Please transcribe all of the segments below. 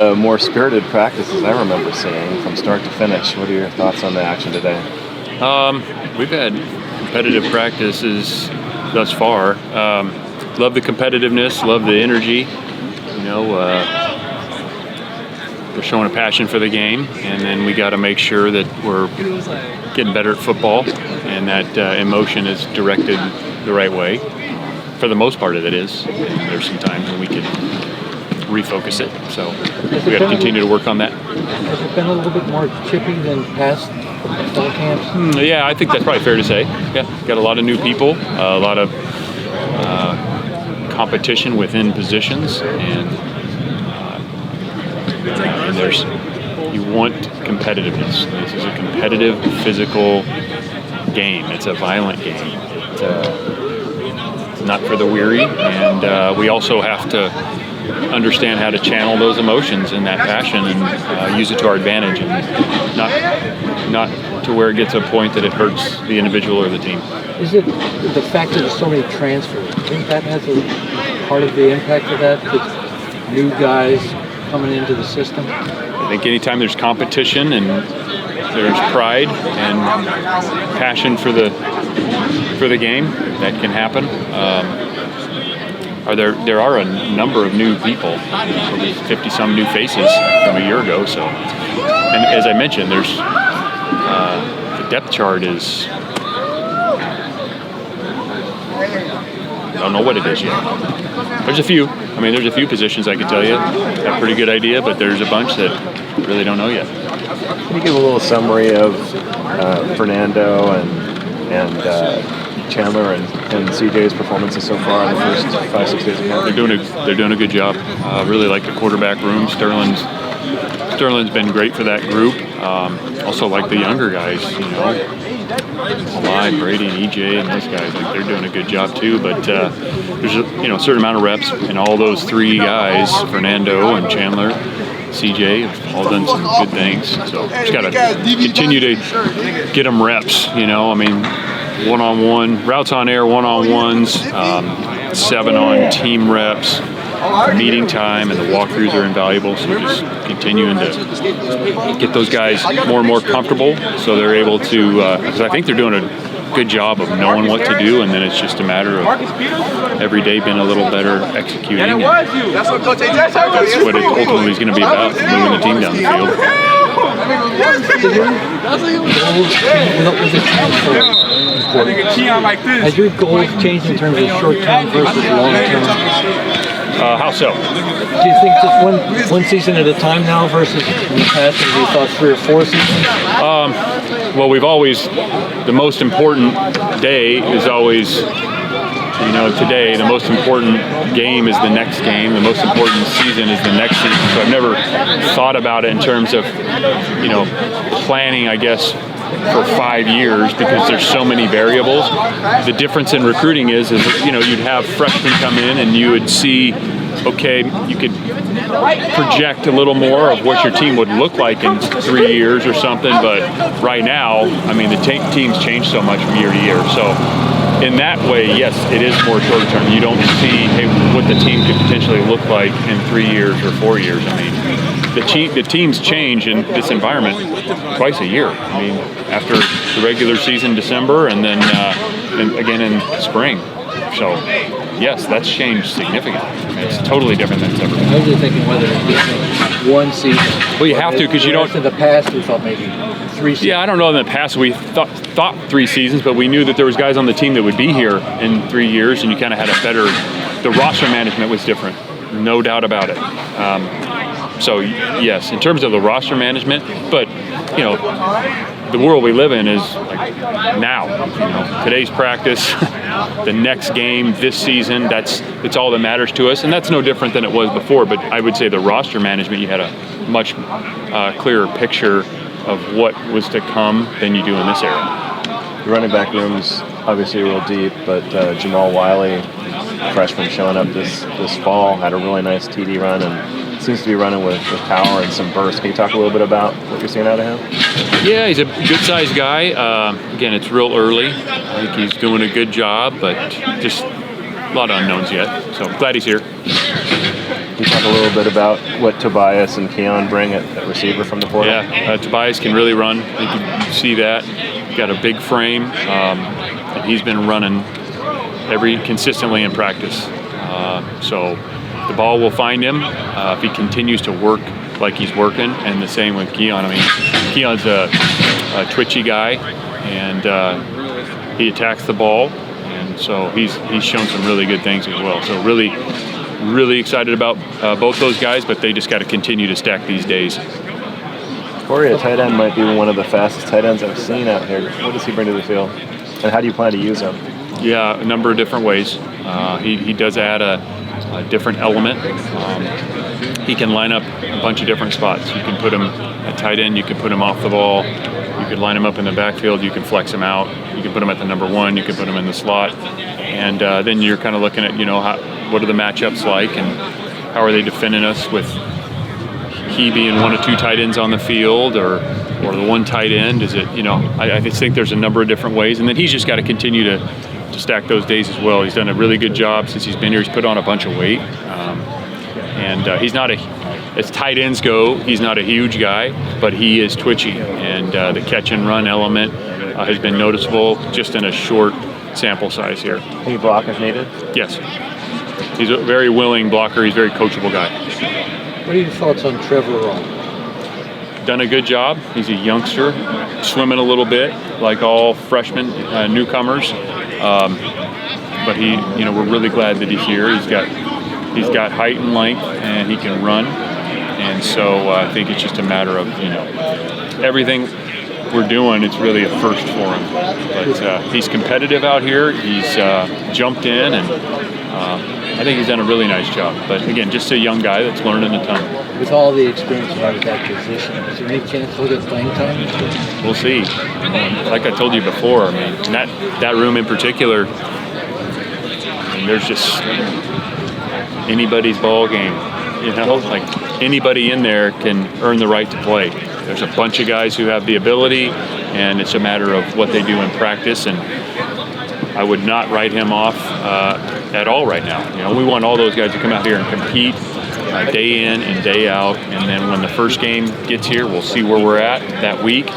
More spirited practices I remember seeing from start to finish. What are your thoughts on the action today? We've had competitive practices thus far. Love the competitiveness, love the energy. They're showing a passion for the game, and then we got to make sure that we're getting better at football and that emotion is directed the right way. For the most part of it is. And there's some times when we can refocus it. So we got to continue to work on that. Has it been a little bit more chippy than past fall camps? Yeah, I think that's probably fair to say. Yeah, got a lot of new people, a lot of competition within positions, and you want competitiveness. This is a competitive, physical game. It's a violent game. It's not for the weary, and we also have to understand how to channel those emotions and that passion and use it to our advantage, and not to where it gets to a point that it hurts the individual or the team. Is it the fact that there's so many transfers? I think that has a part of the impact of that, with new guys coming into the system? I think anytime there's competition and there's pride and passion for the game, that can happen. There are a number of new people, 50-some new faces from a year ago. So, and as I mentioned, there's the depth chart is, I don't know what it is yet. There's a few. There's a few positions I could tell you have a pretty good idea, but there's a bunch that really don't know yet. Can you give a little summary of Fernando and Chandler and CJ's performances so far in the first 5-6 days of camp? They're doing a good job. Really like the quarterback room. Sterling's been great for that group. Also like the younger guys, Eli, Brady, and EJ, and those guys. They're doing a good job too. But there's a certain amount of reps, and all those three guys, Fernando and Chandler, CJ, have all done some good things. So just got to continue to get them reps. One-on-one routes on air, one-on-ones, 7 on team reps, meeting time, and the walkthroughs are invaluable. So just continuing to get those guys more and more comfortable, so they're able to. Because I think they're doing a good job of knowing what to do, and then it's just a matter of every day being a little better executing. And that's what it ultimately is going to be about, moving the team down the field. Has your goals changed in terms of short-term versus long-term? How so? Do you think just one season at a time now versus in the past, when you thought 3 or 4 seasons? Well, we've always, the most important day is always, today. The most important game is the next game. The most important season is the next season. So I've never thought about it in terms of, planning, I guess, for 5 years, because there's so many variables. The difference in recruiting is you'd have freshmen come in and you would see, okay, you could project a little more of what your team would look like in 3 years or something, but right now, the teams change so much from year to year. So in that way, yes, it is more short term. You don't see, what the team could potentially look like in 3 years or 4 years. The teams change in this environment twice a year. After the regular season, December, and then again in spring. So, yes, that's changed significantly. It's totally different than it's ever been. I was just thinking whether it's one season. Well, you have to, because you don't. In the past, we thought maybe 3 seasons. Yeah, I don't know. In the past, we thought 3 seasons, but we knew that there was guys on the team that would be here in 3 years, and you kind of had a better. The roster management was different, no doubt about it. So yes, in terms of the roster management, but the world we live in is like now. Today's practice, the next game, this season. That's all that matters to us, and that's no different than it was before. But I would say the roster management, you had a much clearer picture of what was to come than you do in this era. The running back room's obviously real deep, but Jamal Wiley, freshman showing up this fall, had a really nice TD run and seems to be running with power and some burst. Can you talk a little bit about what you're seeing out of him? Yeah, he's a good-sized guy. Again, it's real early. I think he's doing a good job, but just a lot of unknowns yet. So glad he's here. Can you talk a little bit about what Tobias and Keon bring at receiver from the portal? Yeah, Tobias can really run. You can see that. Got a big frame, and he's been running consistently in practice. So the ball will find him if he continues to work like he's working, and the same with Keon. I mean, Keon's a twitchy guy, and he attacks the ball, and so he's shown some really good things as well. So really excited about both those guys, but they just got to continue to stack these days. Corey, a tight end, might be one of the fastest tight ends I've seen out here. What does he bring to the field, and how do you plan to use him? Yeah, a number of different ways. He does add a different element. He can line up a bunch of different spots. You can put him at tight end, you can put him off the ball, you could line him up in the backfield, you can flex him out, you can put him at the number 1, you can put him in the slot, and then you're kind of looking at, what are the matchups like, and how are they defending us with he being one of 2 tight ends on the field, or the one tight end? Is it, I just think there's a number of different ways, and then he's just got to continue to stack those days as well. He's done a really good job since he's been here. He's put on a bunch of weight, and he's not as tight ends go, he's not a huge guy, but he is twitchy, and the catch and run element has been noticeable just in a short sample size here. Can you block if needed? Yes. He's a very willing blocker. He's a very coachable guy. What are your thoughts on Trevor Roll? Done a good job. He's a youngster, swimming a little bit like all freshmen, newcomers. But we're really glad that he's here. He's got height and length, and he can run. And so I think it's just a matter of, everything we're doing, it's really a first for him. But he's competitive out here. He's jumped in, and I think he's done a really nice job. But again, just a young guy that's learning a ton. With all the experience you have at that position, is there any chance he'll get playing time? We'll see. Like I told you before, I mean, that room in particular, there's just anybody's ball game. Like anybody in there can earn the right to play. There's a bunch of guys who have the ability, and it's a matter of what they do in practice. And I would not write him off at all right now. We want all those guys to come out here and compete day in and day out. And then when the first game gets here, we'll see where we're at that week.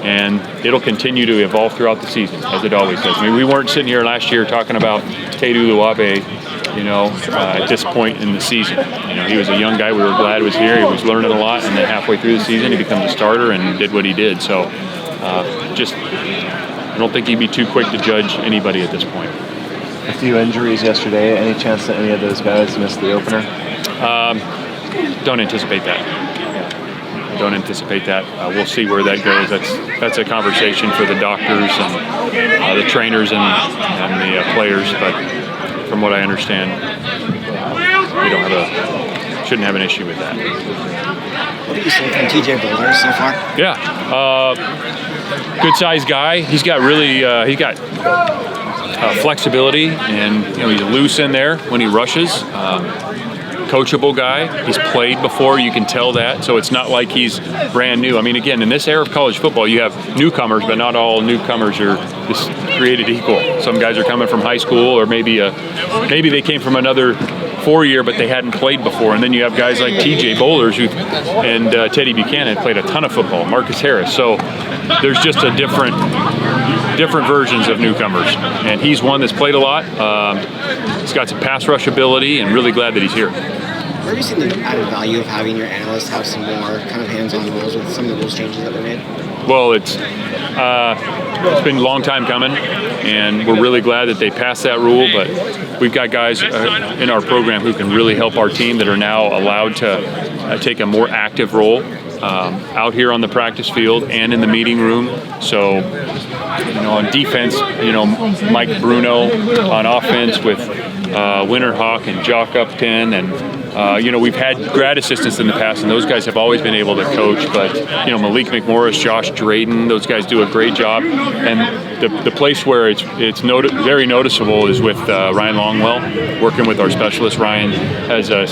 And it'll continue to evolve throughout the season, as it always does. I mean, we weren't sitting here last year talking about Tate Uluabe, at this point in the season. He was a young guy. We were glad he was here. He was learning a lot, and then halfway through the season, he becomes a starter and did what he did. So, I don't think he'd be too quick to judge anybody at this point. A few injuries yesterday. Any chance that any of those guys missed the opener? Don't anticipate that. Don't anticipate that. We'll see where that goes. That's a conversation for the doctors and the trainers and the players. But from what I understand, we shouldn't have an issue with that. What did you say from TJ Boulder so far? Yeah, good sized guy. He's got flexibility, and he's loose in there when he rushes. Coachable guy. He's played before, you can tell that. So it's not like he's brand new. I mean, again, in this era of college football, you have newcomers, but not all newcomers are just created equal. Some guys are coming from high school, or maybe they came from another 4-year, but they hadn't played before. And then you have guys like TJ Bowlers and Teddy Buchanan played a ton of football, Marcus Harris. So there's just a different versions of newcomers. And he's one that's played a lot. He's got some pass rush ability, and really glad that he's here. Where have you seen the added value of having your analysts have some more kind of hands-on rules with some of the rules changes that were made? Well, it's been a long time coming, and we're really glad that they passed that rule. But we've got guys in our program who can really help our team that are now allowed to take a more active role out here on the practice field and in the meeting room. So, on defense, Mike Bruno. On offense with Winterhawk and Jock Upton, and we've had grad assistants in the past, and those guys have always been able to coach. But Malik McMorris, Josh Drayden, those guys do a great job. And the place where it's very noticeable is with Ryan Longwell, working with our specialist. Ryan has a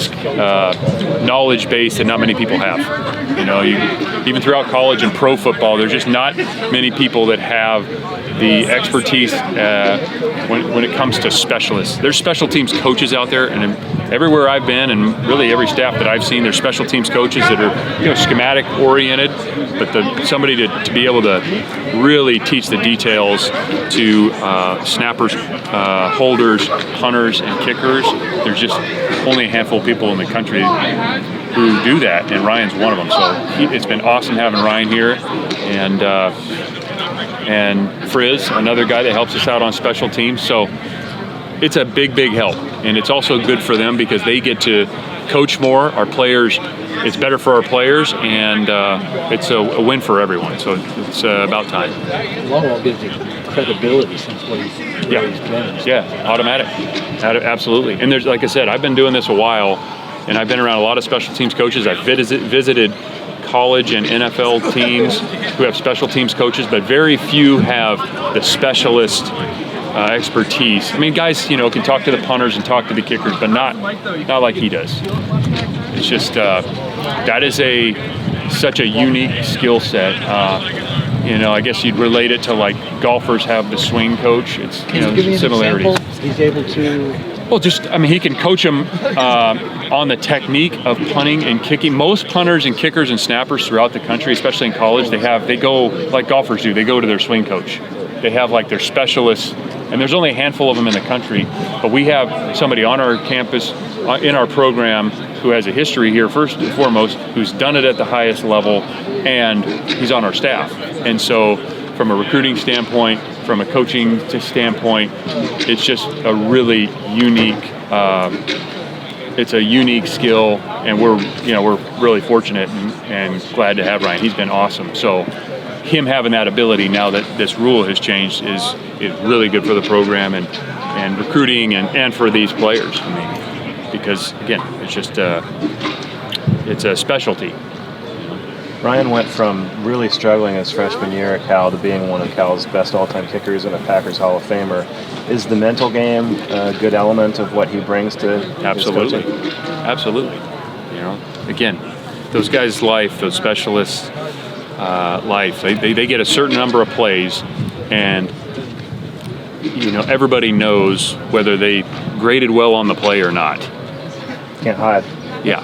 knowledge base that not many people have. Even throughout college and pro football, there's just not many people that have the expertise when it comes to specialists. There's special teams coaches out there, and everywhere I've been, and really every staff that I've seen, there's special teams coaches that are schematic oriented, but somebody to be able to really teach the details to snappers, holders, punters, and kickers. There's just only a handful of people in the country who do that, and Ryan's one of them. So it's been awesome having Ryan here, and Frizz, another guy that helps us out on special teams. So it's a big help, and it's also good for them because they get to coach more. Our players, it's better for our players, and it's a win for everyone. So it's about time. Longwell gives you credibility since what he's been. Yeah, automatic, absolutely. And there's, like I said, I've been doing this a while, and I've been around a lot of special teams coaches. I've visited college and NFL teams who have special teams coaches, but very few have the specialist expertise. I mean, guys, can talk to the punters and talk to the kickers, but not like he does. It's just that is such a unique skill set. I guess you'd relate it to like golfers have the swing coach. It's similarities. He's able to. Well, he can coach them on the technique of punting and kicking. Most punters and kickers and snappers throughout the country, especially in college, they go like golfers do. They go to their swing coach. They have like their specialists, and there's only a handful of them in the country. But we have somebody on our campus in our program who has a history here, first and foremost, who's done it at the highest level, and he's on our staff. And so from a recruiting standpoint, from a coaching standpoint, it's just a really unique it's a unique skill, and we're really fortunate and glad to have Ryan. He's been awesome. So him having that ability now that this rule has changed is really good for the program and recruiting and for these players. Because again, it's just it's a specialty. Ryan went from really struggling his freshman year at Cal to being one of Cal's best all-time kickers and a Packers Hall of Famer. Is the mental game a good element of what he brings to his coaching? Absolutely. Again, those guys' life, those specialists' life, they get a certain number of plays, and everybody knows whether they graded well on the play or not. Can't hide. Yeah.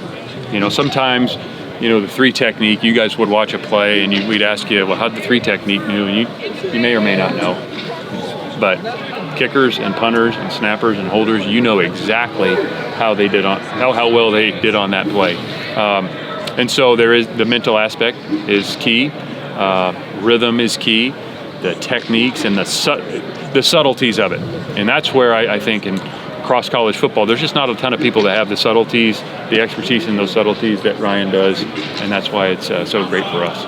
Sometimes the 3 technique, you guys would watch a play and we'd ask you, well, how'd the 3 technique do? You may or may not know. But kickers and punters and snappers and holders, exactly how they did how well they did on that play. And so there is the mental aspect is key. Rhythm is key. The techniques and the subtleties of it. And that's where I think in cross college football, there's just not a ton of people that have the subtleties, the expertise in those subtleties that Ryan does, and that's why it's so great for us.